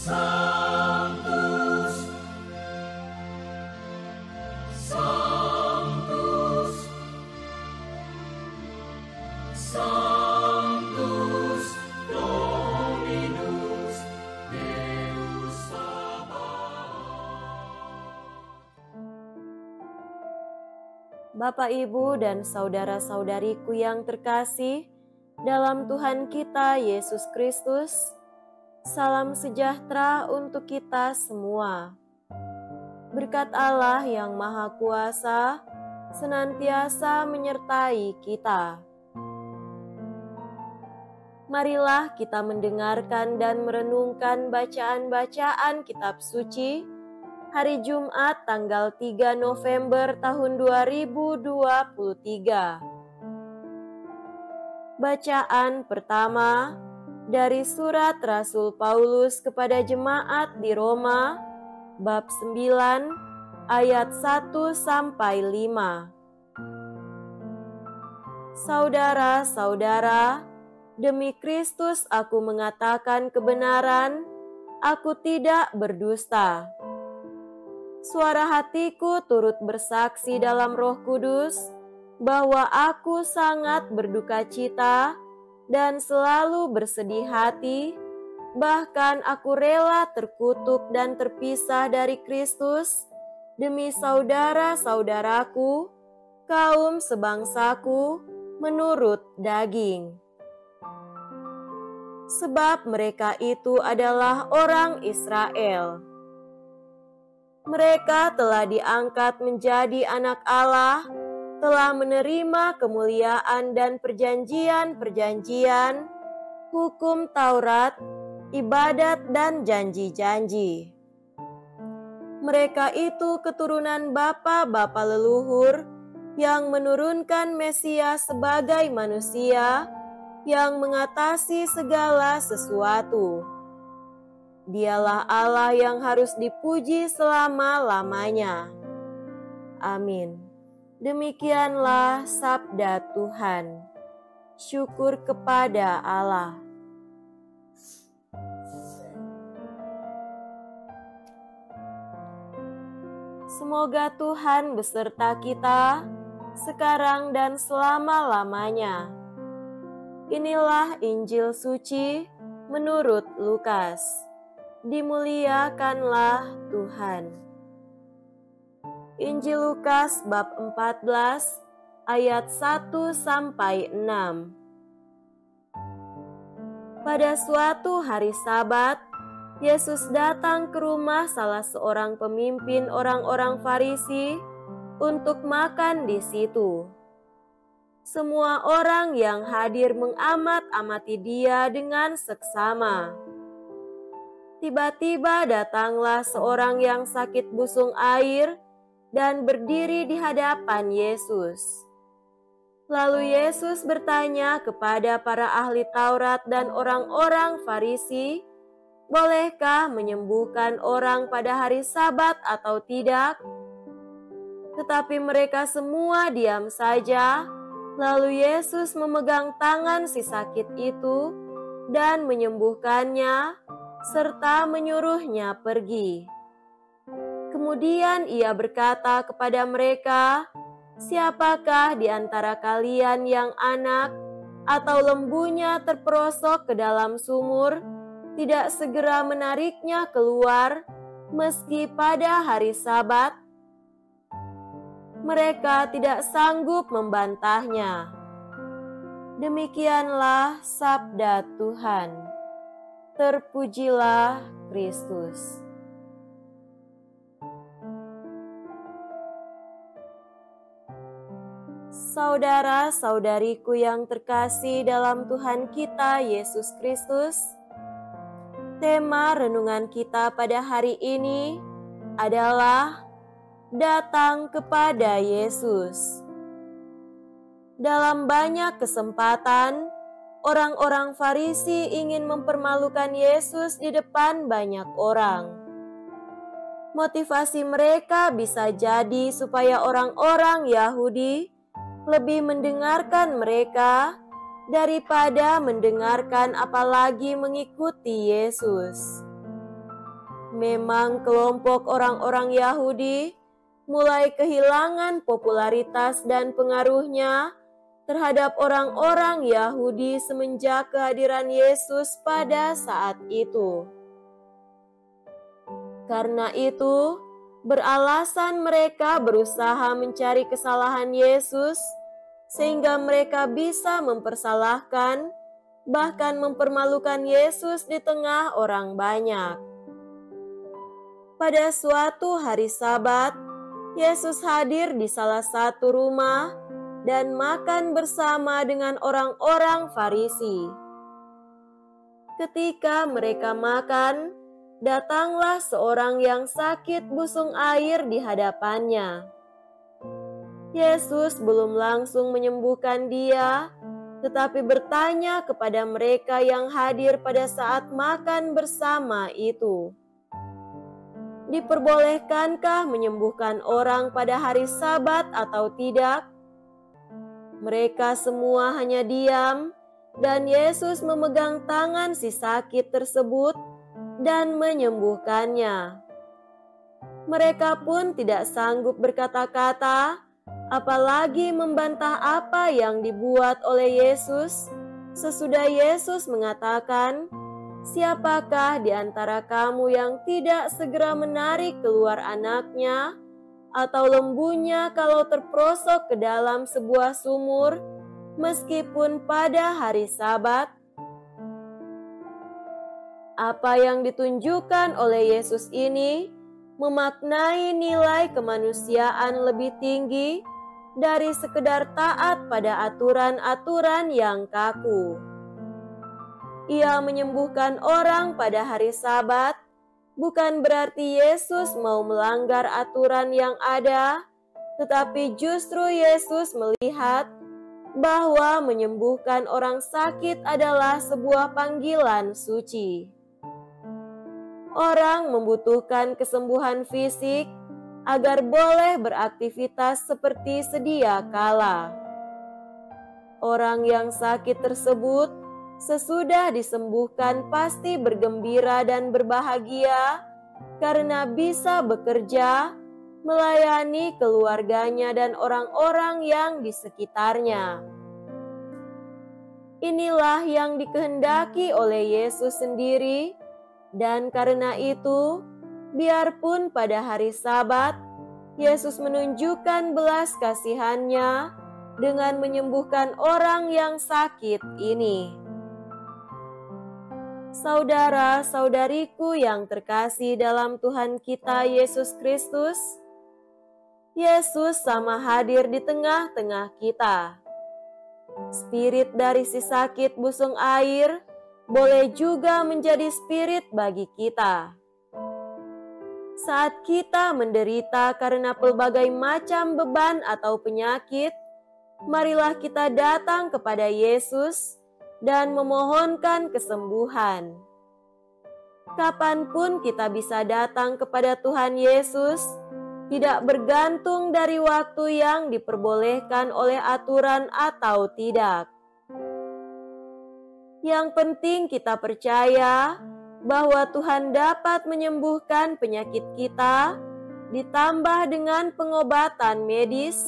Sanctus, Sanctus, Sanctus Dominus Deus Sabaoth. Bapak, Ibu, dan saudara-saudariku yang terkasih dalam Tuhan kita Yesus Kristus, salam sejahtera untuk kita semua. Berkat Allah yang Maha Kuasa senantiasa menyertai kita. Marilah kita mendengarkan dan merenungkan bacaan-bacaan kitab suci hari Jumat tanggal 3 November tahun 2023. Bacaan pertama dari surat Rasul Paulus kepada jemaat di Roma, bab 9, ayat 1 sampai 5. Saudara-saudara, demi Kristus aku mengatakan kebenaran, aku tidak berdusta. Suara hatiku turut bersaksi dalam Roh Kudus bahwa aku sangat berduka cita dan selalu bersedih hati, bahkan aku rela terkutuk dan terpisah dari Kristus demi saudara-saudaraku, kaum sebangsaku menurut daging. Sebab mereka itu adalah orang Israel. Mereka telah diangkat menjadi anak Allah, telah menerima kemuliaan dan perjanjian-perjanjian, hukum Taurat, ibadat dan janji-janji. Mereka itu keturunan bapa-bapa leluhur yang menurunkan Mesias sebagai manusia yang mengatasi segala sesuatu. Dialah Allah yang harus dipuji selama-lamanya. Amin. Demikianlah sabda Tuhan. Syukur kepada Allah. Semoga Tuhan beserta kita sekarang dan selama-lamanya. Inilah Injil suci menurut Lukas. Dimuliakanlah Tuhan. Injil Lukas bab 14 ayat 1 sampai 6. Pada suatu hari Sabat, Yesus datang ke rumah salah seorang pemimpin orang-orang Farisi untuk makan di situ. Semua orang yang hadir mengamat-amati dia dengan seksama. Tiba-tiba datanglah seorang yang sakit busung air dan berdiri di hadapan Yesus. Lalu Yesus bertanya kepada para ahli Taurat dan orang-orang Farisi, bolehkah menyembuhkan orang pada hari Sabat atau tidak? Tetapi mereka semua diam saja. Lalu Yesus memegang tangan si sakit itu dan menyembuhkannya, serta menyuruhnya pergi. Kemudian ia berkata kepada mereka, siapakah di antara kalian yang anak atau lembunya terperosok ke dalam sumur, tidak segera menariknya keluar, meski pada hari Sabat? Mereka tidak sanggup membantahnya. Demikianlah sabda Tuhan. Terpujilah Kristus. Saudara-saudariku yang terkasih dalam Tuhan kita Yesus Kristus, tema renungan kita pada hari ini adalah datang kepada Yesus. Dalam banyak kesempatan, orang-orang Farisi ingin mempermalukan Yesus di depan banyak orang. Motivasi mereka bisa jadi supaya orang-orang Yahudi lebih mendengarkan mereka daripada mendengarkan apalagi mengikuti Yesus. Memang kelompok orang-orang Yahudi mulai kehilangan popularitas dan pengaruhnya terhadap orang-orang Yahudi semenjak kehadiran Yesus pada saat itu. Karena itu, beralasan mereka berusaha mencari kesalahan Yesus sehingga mereka bisa mempersalahkan, bahkan mempermalukan Yesus di tengah orang banyak. Pada suatu hari Sabat, Yesus hadir di salah satu rumah dan makan bersama dengan orang-orang Farisi. Ketika mereka makan, datanglah seorang yang sakit busung air di hadapannya. Yesus belum langsung menyembuhkan dia, tetapi bertanya kepada mereka yang hadir pada saat makan bersama itu, "Diperbolehkankah menyembuhkan orang pada hari Sabat atau tidak?" Mereka semua hanya diam, dan Yesus memegang tangan si sakit tersebut dan menyembuhkannya. Mereka pun tidak sanggup berkata-kata, apalagi membantah apa yang dibuat oleh Yesus. Sesudah Yesus mengatakan, "Siapakah di antara kamu yang tidak segera menarik keluar anaknya atau lembunya kalau terperosok ke dalam sebuah sumur, meskipun pada hari Sabat?" Apa yang ditunjukkan oleh Yesus ini memaknai nilai kemanusiaan lebih tinggi dari sekedar taat pada aturan-aturan yang kaku. Ia menyembuhkan orang pada hari Sabat, bukan berarti Yesus mau melanggar aturan yang ada, tetapi justru Yesus melihat bahwa menyembuhkan orang sakit adalah sebuah panggilan suci. Orang membutuhkan kesembuhan fisik agar boleh beraktivitas seperti sedia kala. Orang yang sakit tersebut sesudah disembuhkan pasti bergembira dan berbahagia karena bisa bekerja, melayani keluarganya dan orang-orang yang di sekitarnya. Inilah yang dikehendaki oleh Yesus sendiri, dan karena itu, biarpun pada hari Sabat, Yesus menunjukkan belas kasihan-Nya dengan menyembuhkan orang yang sakit ini. Saudara-saudariku yang terkasih dalam Tuhan kita Yesus Kristus, Yesus sama hadir di tengah-tengah kita. Spirit dari si sakit busung air boleh juga menjadi spirit bagi kita. Saat kita menderita karena pelbagai macam beban atau penyakit, marilah kita datang kepada Yesus dan memohonkan kesembuhan. Kapanpun kita bisa datang kepada Tuhan Yesus, tidak bergantung dari waktu yang diperbolehkan oleh aturan atau tidak. Yang penting kita percaya bahwa Tuhan dapat menyembuhkan penyakit kita, ditambah dengan pengobatan medis,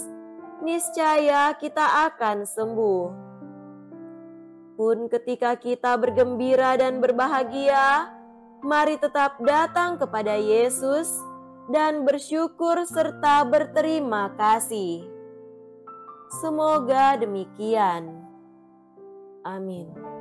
niscaya kita akan sembuh. Pun ketika kita bergembira dan berbahagia, mari tetap datang kepada Yesus dan bersyukur serta berterima kasih. Semoga demikian. Amin.